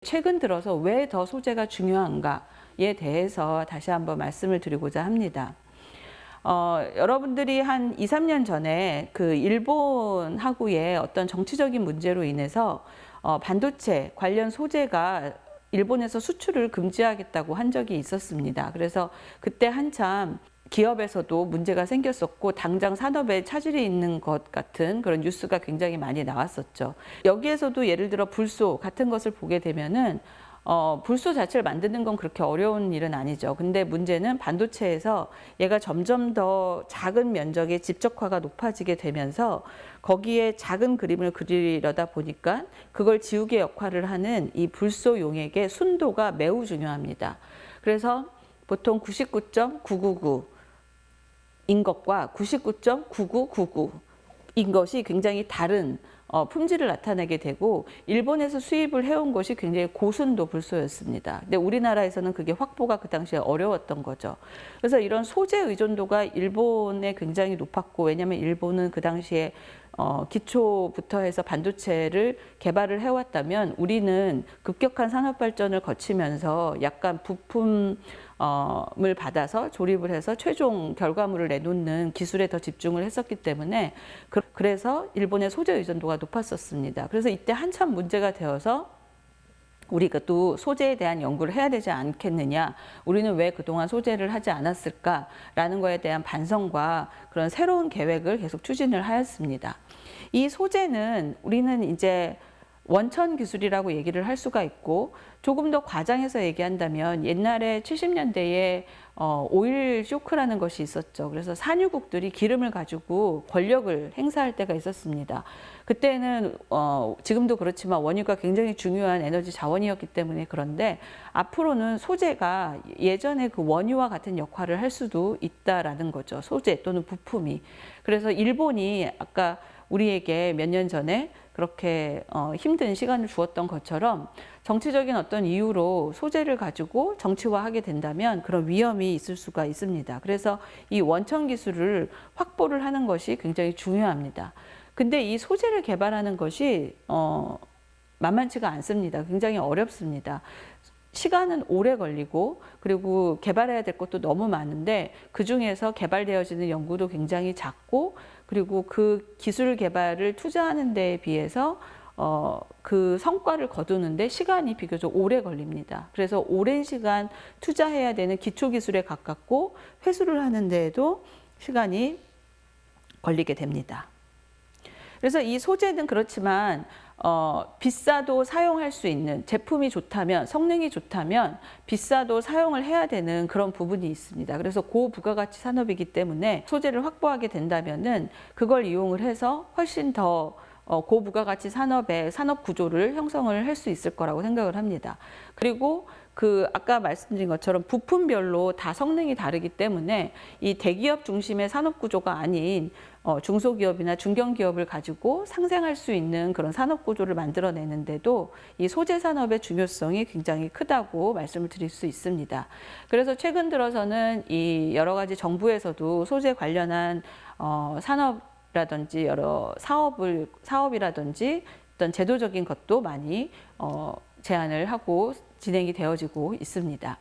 최근 들어서 왜 더 소재가 중요한가에 대해서 다시 한번 말씀을 드리고자 합니다. 여러분들이 한 2, 3년 전에 그 일본하고의 어떤 정치적인 문제로 인해서 반도체 관련 소재가 일본에서 수출을 금지하겠다고 한 적이 있었습니다. 그래서 그때 한참 기업에서도 문제가 생겼었고 당장 산업에 차질이 있는 것 같은 그런 뉴스가 굉장히 많이 나왔었죠. 여기에서도 예를 들어 불소 같은 것을 보게 되면은 불소 자체를 만드는 건 그렇게 어려운 일은 아니죠. 근데 문제는 반도체에서 얘가 점점 더 작은 면적의 집적화가 높아지게 되면서 거기에 작은 그림을 그리려다 보니까 그걸 지우개 역할을 하는 이 불소 용액의 순도가 매우 중요합니다. 그래서 보통 99.999인 것과 99.9999인 것이 굉장히 다른 품질을 나타내게 되고 일본에서 수입을 해온 것이 굉장히 고순도 불소였습니다. 근데 우리나라에서는 그게 확보가 그 당시에 어려웠던 거죠. 그래서 이런 소재 의존도가 일본에 굉장히 높았고, 왜냐하면 일본은 그 당시에 기초부터 해서 반도체를 개발을 해왔다면 우리는 급격한 산업 발전을 거치면서 약간 부품을 받아서 조립을 해서 최종 결과물을 내놓는 기술에 더 집중을 했었기 때문에 그래서 일본의 소재 의존도가 높았었습니다. 그래서 이때 한참 문제가 되어서 우리가 또 소재에 대한 연구를 해야 되지 않겠느냐, 우리는 왜 그동안 소재를 하지 않았을까라는 거에 대한 반성과 그런 새로운 계획을 계속 추진을 하였습니다. 이 소재는 우리는 이제 원천 기술이라고 얘기를 할 수가 있고, 조금 더 과장해서 얘기한다면 옛날에 70년대에 오일 쇼크라는 것이 있었죠. 그래서 산유국들이 기름을 가지고 권력을 행사할 때가 있었습니다. 그때는 지금도 그렇지만 원유가 굉장히 중요한 에너지 자원이었기 때문에 그런데 앞으로는 소재가 예전에 그 원유와 같은 역할을 할 수도 있다라는 거죠. 소재 또는 부품이. 그래서 일본이 아까 우리에게 몇 년 전에 그렇게 힘든 시간을 주었던 것처럼 정치적인 어떤 이유로 소재를 가지고 정치화하게 된다면 그런 위험이 있을 수가 있습니다. 그래서 이 원천 기술을 확보를 하는 것이 굉장히 중요합니다. 근데 이 소재를 개발하는 것이 만만치가 않습니다. 굉장히 어렵습니다. 시간은 오래 걸리고 그리고 개발해야 될 것도 너무 많은데 그중에서 개발되어지는 연구도 굉장히 작고, 그리고 그 기술 개발을 투자하는 데에 비해서 그 성과를 거두는데 시간이 비교적 오래 걸립니다. 그래서 오랜 시간 투자해야 되는 기초 기술에 가깝고 회수를 하는 데에도 시간이 걸리게 됩니다. 그래서 이 소재는 그렇지만 비싸도 사용할 수 있는, 제품이 좋다면, 성능이 좋다면 비싸도 사용을 해야 되는 그런 부분이 있습니다. 그래서 고부가가치 산업이기 때문에 소재를 확보하게 된다면은 그걸 이용을 해서 훨씬 더 고부가가치 산업의 산업 구조를 형성을 할 수 있을 거라고 생각을 합니다. 그리고 아까 말씀드린 것처럼 부품별로 다 성능이 다르기 때문에 이 대기업 중심의 산업 구조가 아닌 중소기업이나 중견기업을 가지고 상생할 수 있는 그런 산업 구조를 만들어내는데도 이 소재 산업의 중요성이 굉장히 크다고 말씀을 드릴 수 있습니다. 그래서 최근 들어서는 이 여러 가지 정부에서도 소재 관련한 산업이라든지 여러 사업이라든지 어떤 제도적인 것도 많이 제안을 하고 진행이 되어지고 있습니다.